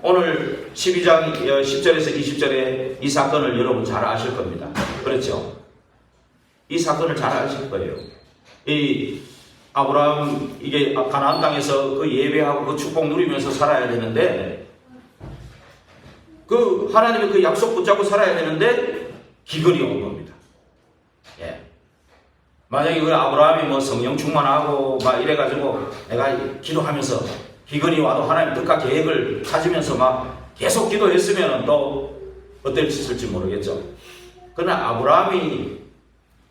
오늘 12장 10절에서 20절에 이 사건을 여러분 잘 아실 겁니다. 그렇죠? 이 사건을 잘 아실 거예요. 이 아브라함 이게 가나안 땅에서 그 예배하고 그 축복 누리면서 살아야 되는데 그 하나님의 그 약속 붙잡고 살아야 되는데 기근이 온 겁니다. 예. 만약에 그 아브라함이 뭐 성령 충만하고 막 이래가지고 내가 기도하면서 기근이 와도 하나님 뜻과 계획을 찾으면서 막 계속 기도했으면 또 어땠을지 모르겠죠. 그러나 아브라함이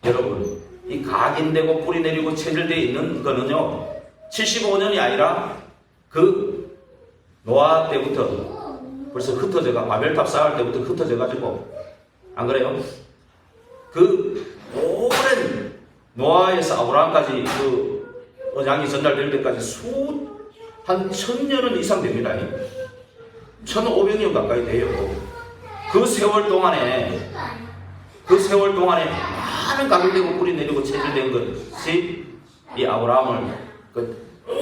여러분 이 각인되고 뿌리 내리고 체질되어 있는 거는요 75년이 아니라 그 노아 때부터 벌써 흩어져가 바벨탑 쌓을 때부터 흩어져가지고 안 그래요? 그 오랜 노아에서 아브라함까지 그 언약이 전달될 때까지 한 1000년은 이상 됩니다. 1500년 가까이 돼요. 그 세월 동안에 많은 각인되고 뿌리 내리고 체질된 것이 이 아브라함을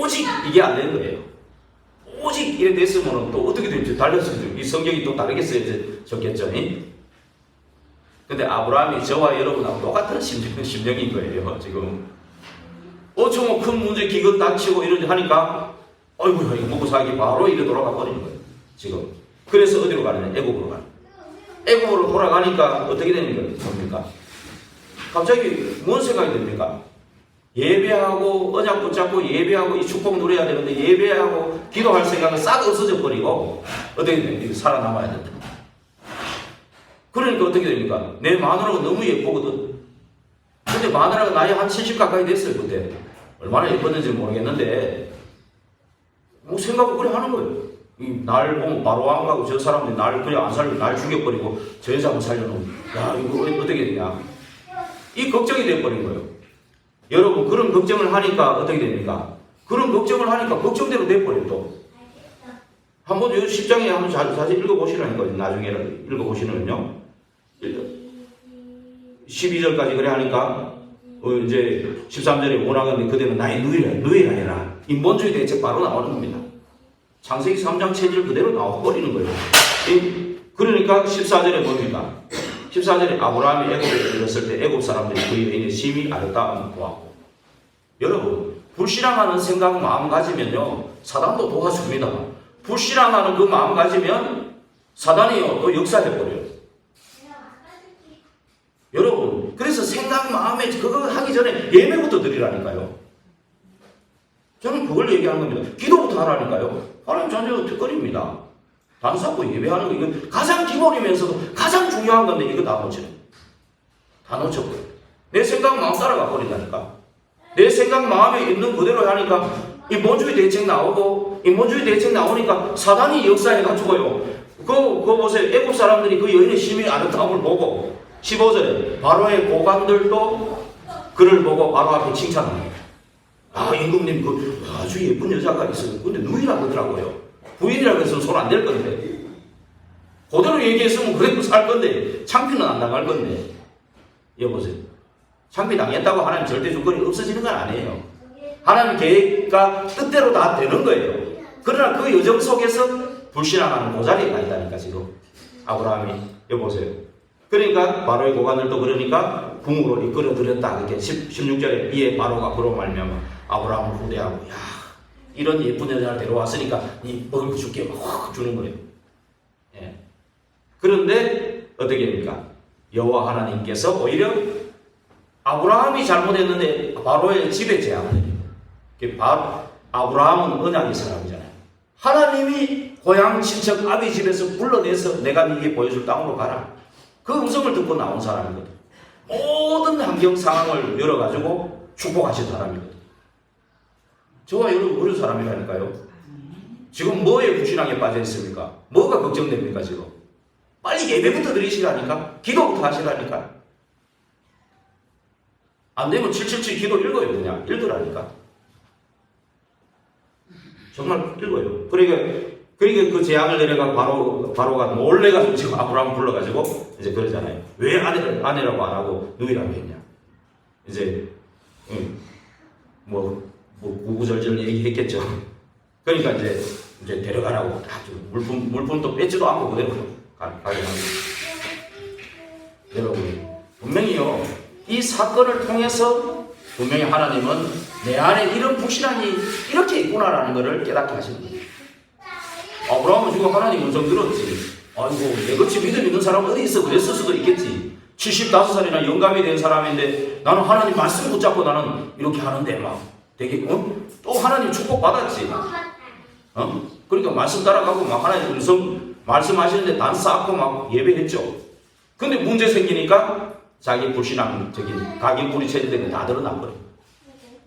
오직 이게 안 된 거예요. 오직 이래 됐으면 또 어떻게 될지 달렸을지 이 성경이 또 다르게 써졌겠죠. 근데 아브라함이 저와 여러분하고 똑같은 심정인 거예요. 지금 어쩌면 큰 문제 기근 닥치고 이러지 하니까 어이구 이거 먹고 살기 바로 이래 돌아가 버리는 거예요. 지금 그래서 어디로 가느냐? 애국으로 가는 거예요. 애국으로 돌아가니까 어떻게 되는 겁니까? 갑자기 뭔 생각이 듭니까? 예배하고 언약 붙잡고 예배하고 이 축복 누려야 되는데 예배하고 기도할 생각은 싹 없어져 버리고 어떻게 됩니까? 살아남아야 된다. 그러니까 어떻게 됩니까? 내 마누라가 너무 예쁘거든. 근데 마누라가 나이 한 70 가까이 됐어요. 그때 얼마나 예뻤는지 모르겠는데 뭐 생각을 그래 하는 거예요. 날 보면 바로 안 가고 저 사람들이 날 그래 안 살리고 날 죽여버리고 저 여자 한번 살려놓으면 야 이거 어떻게 되냐 이 걱정이 돼버린 거예요. 여러분 그런 걱정을 하니까 어떻게 됩니까? 그런 걱정을 하니까 걱정대로 돼버려요. 또 한번 요 10장에 한번 다시 읽어보시라니까요. 나중에는 읽어보시면요 12절까지 그래 하니까 이제 13절에 원하건대 그대는 나의 누이라 해라. 인본주의 대책 바로 나오는 겁니다. 창세기 3장 체질 그대로 나와버리는 거예요. 그러니까 14절에 뭡니까? 14절에 아브라함이 애굽에 이르렀을 때 애굽 사람들이 그의 여인의 심히 아름다움을 보았고 여러분 불신앙하는 생각 마음 가지면요 사단도 도와줍니다. 불신앙하는 그 마음 가지면 사단이요 또 역사해버려요. 여러분 그래서 생각 마음에 그거 하기 전에 예배부터 드리라니까요. 저는 그걸 얘기하는 겁니다. 기도부터 하라니까요. 하나님 자녀가 특권입니다. 단사고 예배하는 거 이거 가장 기본이면서도 가장 중요한 건데 이거 다 놓치는 다 놓쳐버려. 내 생각 마음 따라가 버린다니까. 내 생각 마음에 있는 그대로 하니까 인본주의 대책 나오고 인본주의 대책 나오니까 사단이 역사해가지고요. 그거 보세요. 애국 사람들이 그 여인의 심히 아름다움을 보고 15절에 바로의 고관들도 그를 보고 바로 앞에 칭찬합니다. 아 임금님 그 아주 예쁜 여자가 있어요. 근데 누이라고 그러더라고요. 부인이라고 해서 손 안 댈 건데 그대로 얘기했으면 그대로 살 건데 창피는 안 당할 건데 여보세요. 창피 당했다고 하나님 절대 조건이 없어지는 건 아니에요. 하나님 계획과 뜻대로 다 되는 거예요. 그러나 그 여정 속에서 불신앙하는 고자리에 가 있다니까 지금 아브라함이 여보세요. 그러니까 바로의 고관들도 그러니까 궁으로 이끌어들였다. 이렇게 16절에 이에 바로가 그로 말미암아 아브라함을 후대하고 야 이런 예쁜 여자를 데려왔으니까 니 먹을 거 줄게 막 주는 거예요. 예. 그런데 어떻게 됩니까? 여호와 하나님께서 오히려 아브라함이 잘못했는데 바로의 집에 재앙을 내립니다. 아브라함은 언약의 사람이잖아요. 하나님이 고향 친척 아비 집에서 불러내서 내가 네게 보여줄 땅으로 가라. 그 음성을 듣고 나온 사람이거든. 모든 환경 상황을 열어가지고 축복하신 사람이거든. 저와 여러분 어느 사람이라니까요. 지금 뭐에 불신앙에 빠져 있습니까? 뭐가 걱정됩니까 지금? 빨리 예배부터 드리시라니까. 기도부터 하시라니까. 안 되면 777 기도 읽어요. 그냥 읽으라니까. 정말 읽어요. 그러니까 그 재앙을 내려가 바로가 몰래가지고 지금 아브라함 불러가지고 이제 그러잖아요. 왜 아내라고 안 하고 누이라고 했냐? 이제 구구절절 얘기했겠죠. 그러니까 이제 데려가라고 물품도 뺏지도 않고 그대로 가게 합니다. 여러분 분명히요 이 사건을 통해서 분명히 하나님은 내 안에 이런 불신앙이 이렇게 있구나라는 것을 깨닫게 하시는 거예요. 아브라함은 지금 하나님 음성 들었지. 아이고, 내같이 믿음 있는 사람은 어디 있어? 그랬을 수도 있겠지. 75살이나 영감이 된 사람인데 나는 하나님 말씀 붙잡고 나는 이렇게 하는데 막 되게 또 하나님 축복 받았지. 그러니까 말씀 따라가고 막 하나님 음성 말씀하시는데 단 쌓고 막 예배했죠. 근데 문제 생기니까 자기 불신앙적인 각인 뿌리 체질들이 다 드러난 거예요.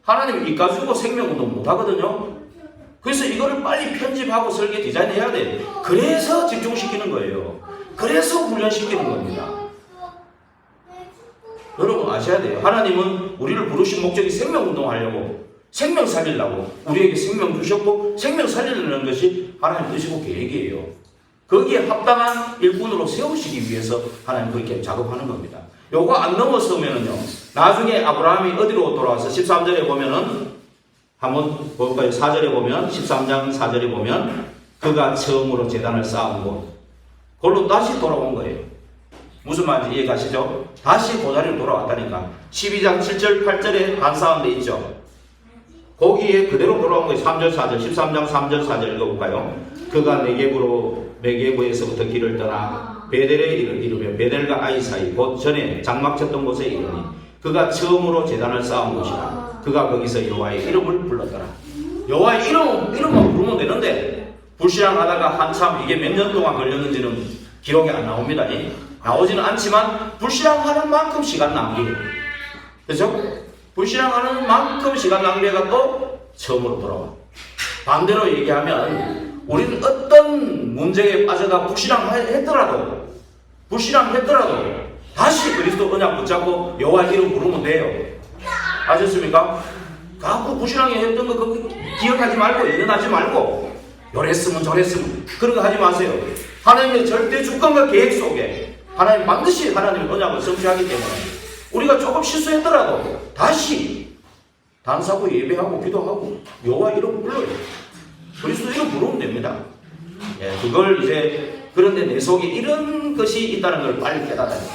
하나님 입 가지고 생명운동 못 하거든요. 그래서 이거를 빨리 편집하고 설계 디자인해야 돼. 그래서 집중시키는 거예요. 그래서 훈련시키는 겁니다. 여러분 아셔야 돼요. 하나님은 우리를 부르신 목적이 생명운동 하려고, 생명 살리려고 우리에게 생명 주셨고, 생명 살리려는 것이 하나님 뜻이고 계획이에요. 거기에 합당한 일꾼으로 세우시기 위해서 하나님 그렇게 작업하는 겁니다. 요거 안 넘어서면은요, 나중에 아브라함이 어디로 돌아와서 13절에 보면은 한번 볼까요? 4절에 보면, 13장 4절에 보면 그가 처음으로 제단을 쌓은 곳, 그걸로 다시 돌아온 거예요. 무슨 말인지 이해 가시죠? 다시 그 자리로 돌아왔다니까. 12장 7절 8절에 안 쌓은 데 있죠. 거기에 그대로 돌아온 거예요. 3절 4절 13장 3절 4절 읽어볼까요? 그가 네게부에서부터 길을 떠나 베델에 이르며 베델과 아이 사이 곧 전에 장막 쳤던 곳에 이르니 그가 처음으로 제단을 쌓은 곳이라. 그가 거기서 여호와의 이름을 불렀더라. 여호와의 이름만 부르면 되는데 불신앙하다가 한참 이게 몇 년 동안 걸렸는지는 기록이 안 나옵니다. 나오지는 않지만 불신앙하는 만큼 시간 낭비. 그렇죠? 불신앙하는 만큼 시간 낭비가 또 처음으로 돌아와. 반대로 얘기하면 우리는 어떤 문제에 빠져가 불신앙했더라도 다시 그리스도 언약 붙잡고 여호와의 이름 부르면 돼요. 아셨습니까? 자꾸 불신앙에 했던 거 그거 기억하지 말고 일어나지 말고 요랬으면 저랬으면 그런 거 하지 마세요. 하나님의 절대 주권과 계획 속에 하나님 반드시 하나님의 언약을 성취하기 때문에 우리가 조금 실수했더라도 다시 단사하고 예배하고 기도하고 여호와 이름 불러요. 그리스도 이름 부르면 됩니다. 예, 그걸 이제 그런데 내 속에 이런 것이 있다는 걸 빨리 깨닫아야 돼요.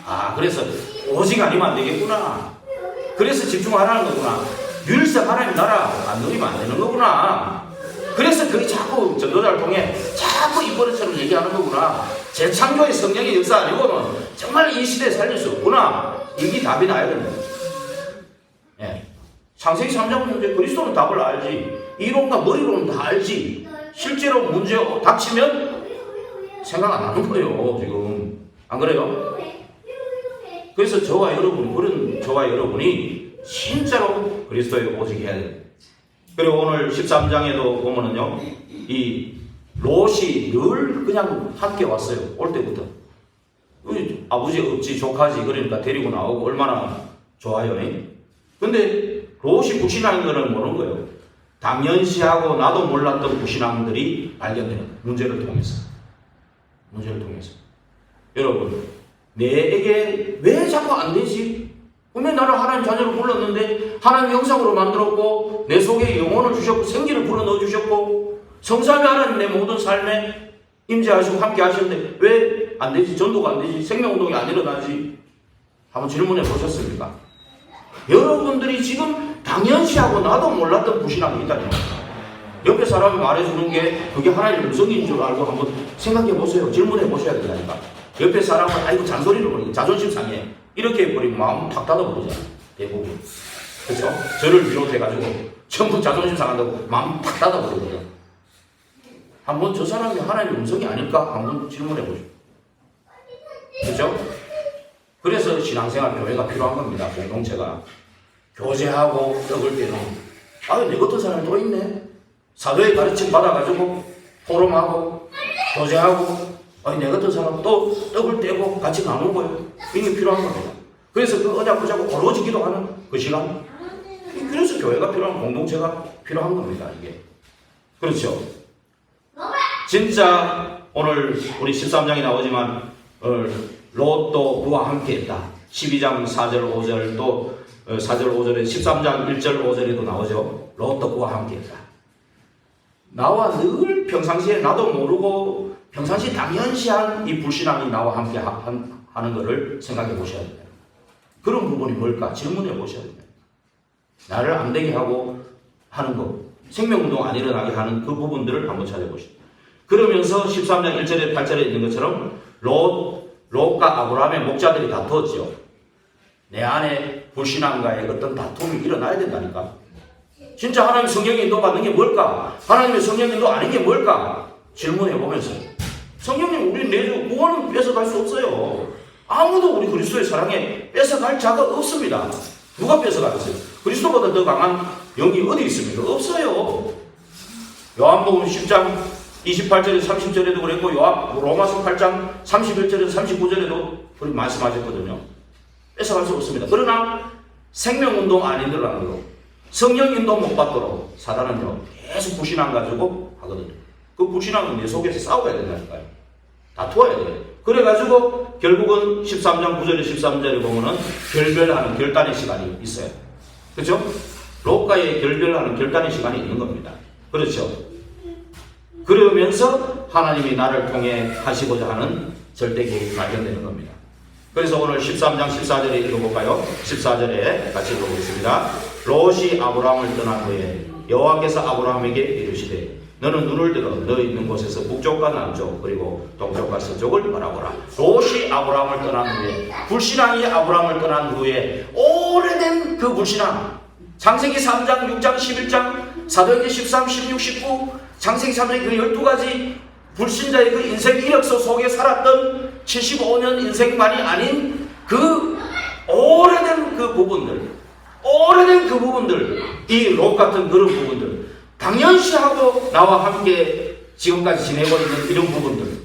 아, 그래서 오직 아니면 안 되겠구나. 그래서 집중하라는 거구나. 율사 하나님 나라 안 누리면 안 되는 거구나. 그래서 그게 자꾸 전도자를 통해 자꾸 이버릇처럼 얘기하는 거구나. 재창조의 성령의 역사 아니고는 정말 이 시대에 살릴 수 없구나. 이게 답이 나야 됩니다. 예. 창세기 3장 문제 그리스도는 답을 알지. 이론과 머리로는 다 알지. 실제로 문제 닥치면 생각 안 하는 거예요. 지금 안 그래요? 그래서 저와 여러분이 진짜로 그리스도에 오직 해야 돼요. 그리고 오늘 13장에도 보면은요, 이 롯이 늘 그냥 함께 왔어요. 올 때부터. 아버지 없지, 조카지, 그러니까 데리고 나오고 얼마나 좋아요. 근데 롯이 불신하는 거는 모르는 거예요. 당연시하고 나도 몰랐던 불신앙들이 발견되는 문제를 통해서. 여러분, 내게 왜 자꾸 안 되지? 분명히 나를 하나님 자녀로 불렀는데 하나님 형상으로 만들었고 내 속에 영혼을 주셨고 생기를 불어넣어 주셨고 성삼위 하나님 내 모든 삶에 임재하시고 함께 하셨는데 왜 안 되지? 전도가 안 되지? 생명운동이 안 일어나지? 한번 질문해 보셨습니까? 여러분들이 지금 당연시하고 나도 몰랐던 불신앙이 있다니까. 옆에 사람이 말해주는 게 그게 하나님의 음성인 줄 알고 한번 생각해 보세요. 질문해 보셔야 된다니까. 옆에 사람은 아이고 잔소리를 버리고 자존심 상해. 이렇게 해버리면 마음 탁 닫아버리잖아. 대부분. 그렇죠? 저를 비롯해가지고 전부 자존심 상한다고 마음 탁 닫아버리거든요. 한번 저 사람이 하나님의 음성이 아닐까? 한번 질문해 보죠. 그렇죠? 그래서 신앙생활 교회가 필요한 겁니다. 공동체가. 교제하고 떡을 때는 내 같은 사람이 또 있네. 사도의 가르침 받아가지고 포럼하고 교제하고 내 같은 사람 또 떡을 떼고 같이 나누고요. 이게 필요한 겁니다. 그래서 그 언약 붙잡고 오로지 기도하는 그 시간. 그래서 교회가 필요한 공동체가 필요한 겁니다. 이게. 그렇죠. 진짜 오늘 우리 13장이 나오지만 롯도 그와 함께 했다. 12장 4절 5절 또 4절 5절에 13장 1절 5절에도 나오죠. 롯도 그와 함께 했다. 나와 늘 평상시에 나도 모르고 평상시 당연시한 이 불신앙이 나와 함께 하는 것을 생각해 보셔야 돼요. 그런 부분이 뭘까? 질문해 보셔야 됩니다. 나를 안 되게 하고 하는 거, 생명운동 안 일어나게 하는 그 부분들을 한번 찾아보시죠. 그러면서 13장 1절에 8절에 있는 것처럼 롯과 아브라함의 목자들이 다투었죠. 내 안에 불신앙과의 어떤 다툼이 일어나야 된다니까. 진짜 하나님 성령의 인도 받는 게 뭘까? 하나님의 성령 인도 아닌 게 뭘까? 질문해 보면서 성령님 우리 내 구원은 뺏어갈 수 없어요. 아무도 우리 그리스도의 사랑에 뺏어갈 자가 없습니다. 누가 뺏어가겠어요? 그리스도보다 더 강한 영이 어디 있습니까? 없어요. 요한복음 10장 28절에서 30절에도 그랬고 로마서 8장 31절에서 39절에도 우리 말씀하셨거든요. 뺏어갈 수 없습니다. 그러나 생명운동 안 일어나도록 성령 인도 못 받도록 사단은요 계속 불신앙 가지고 하거든요. 그 불신앙은 내 속에서 싸워야 된다니까요. 다투어야 돼요. 그래가지고 결국은 13장 9절에 13절에 보면은 결별하는 결단의 시간이 있어요. 그렇죠? 롯과의 결별하는 결단의 시간이 있는 겁니다. 그렇죠? 그러면서 하나님이 나를 통해 하시고자 하는 절대 계획이 발견되는 겁니다. 그래서 오늘 13장 14절에 읽어볼까요? 14절에 같이 읽어보겠습니다. 롯이 아브라함을 떠난 후에 여호와께서 아브라함에게 이르시되 너는 눈을 들어 너 있는 곳에서 북쪽과 남쪽 그리고 동쪽과 서쪽을 바라보라. 롯이 아브라함을 떠난 후에 불신앙이 아브라함을 떠난 후에 오래된 그 불신앙 창세기 3장 6장 11장 사도행전 13 16 19 창세기 3장 그 12가지 불신자의 그 인생 이력서 속에 살았던 75년 인생만이 아닌 그 오래된 그 부분들 이 롯 같은 그런 부분들 당연시하고 나와 함께 지금까지 지내고 있는 이런 부분들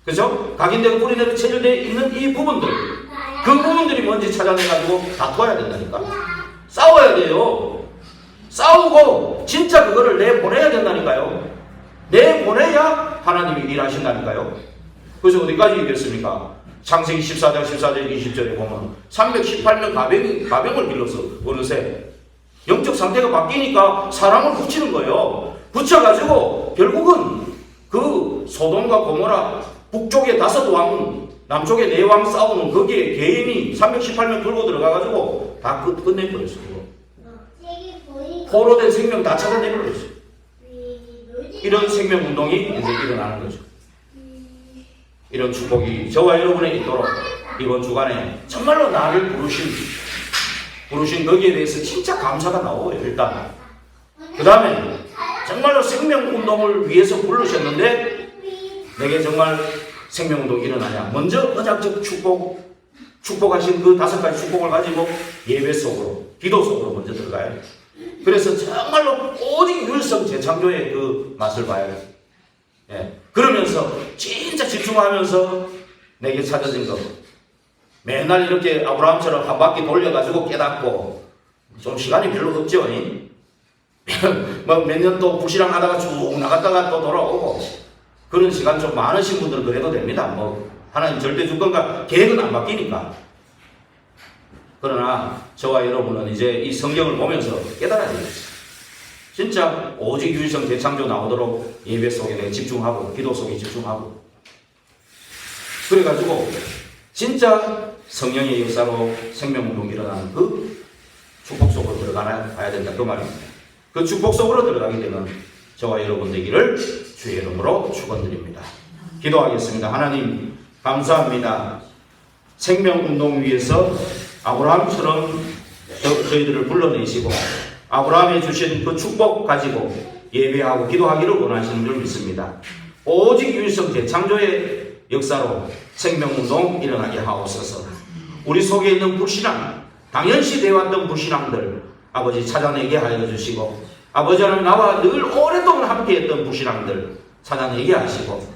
그죠? 각인되고 뿌리내고 체질되어 있는 이 부분들 그 부분들이 뭔지 찾아내가지고 다투어야 된다니까. 싸워야 돼요. 싸우고 진짜 그거를 내보내야 된다니까요. 내보내야 하나님이 일하신다니까요. 그래서 어디까지 얘기했습니까? 창세기 14장 14절 20절에 보면 318명 가병을 빌려서 어느새 영적 상태가 바뀌니까 사람을 붙이는 거예요. 붙여가지고 결국은 그 소돔과 고모라 북쪽에 5왕 남쪽에 4왕 싸우는 거기에 개인이 318명 들고 들어가가지고 다 끝내버렸어요. 포로된 생명 다 찾아내버렸어요. 이런 생명운동이 이제 일어나는 거죠. 이런 축복이 저와 여러분에 있도록 이번 주간에 정말로 나를 부르신 거기에 대해서 진짜 감사가 나오고요. 일단 그 다음에 정말로 생명운동을 위해서 부르셨는데 내게 정말 생명운동이 일어나냐. 먼저 언약적 축복하신 그 5가지 축복을 가지고 예배 속으로 기도 속으로 먼저 들어가야 돼요. 그래서 정말로 오직 율성 재창조의 그 맛을 봐야 돼요. 예. 그러면서 진짜 집중하면서 내게 찾아진 거 맨날 이렇게 아브라함처럼 한 바퀴 돌려가지고 깨닫고 좀 시간이 별로 없죠. 뭐 몇 년 또 불신앙 하다가 쭉 나갔다가 또 돌아오고 그런 시간 좀 많으신 분들은 그래도 됩니다. 뭐 하나님 절대 주권과 계획은 안 바뀌니까. 그러나 저와 여러분은 이제 이 성경을 보면서 깨달아야 돼요. 진짜 오직 유일성 대창조 나오도록 예배 속에 내가 집중하고 기도 속에 집중하고 그래가지고 진짜 성령의 역사로 생명운동이 일어나는 그 축복 속으로 들어가야 된다 그 말입니다. 그 축복 속으로 들어가게 되면 저와 여러분 되기를 주의 이름으로 축원드립니다. 기도하겠습니다. 하나님 감사합니다. 생명운동 위해서 아브라함처럼 저희들을 불러내시고 아브라함이 주신 그 축복 가지고 예배하고 기도하기를 원하시는 줄 믿습니다. 오직 유일성 대창조의 역사로 생명운동 일어나게 하옵소서. 우리 속에 있는 불신앙, 당연시 되어왔던 불신앙들 아버지 찾아내게 하여 주시고 아버지 하나님 나와 늘 오랫동안 함께했던 불신앙들 찾아내게 하시고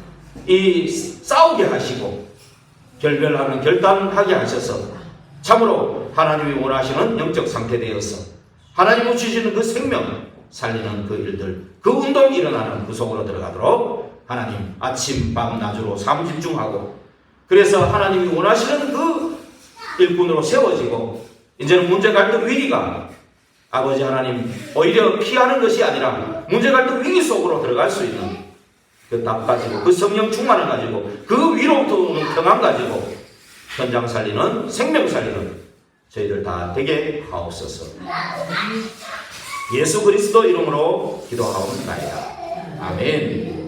이 싸우게 하시고 결별하는 결단하게 하셔서 참으로 하나님이 원하시는 영적 상태 되어서 하나님이 주시는 그 생명 살리는 그 일들 그 운동이 일어나는 그 속으로 들어가도록 하나님 아침 밤 낮으로 삶 집중하고 그래서 하나님이 원하시는 그 일꾼으로 세워지고 이제는 문제 갈등 위기가 아버지 하나님 오히려 피하는 것이 아니라 문제 갈등 위기 속으로 들어갈 수 있는 그 답 가지고 그 성령 충만을 가지고 그 위로부터 오는 평안 가지고 현장 살리는 생명 살리는 저희들 다 되게 하옵소서. 예수 그리스도 이름으로 기도하옵나이다. 아멘.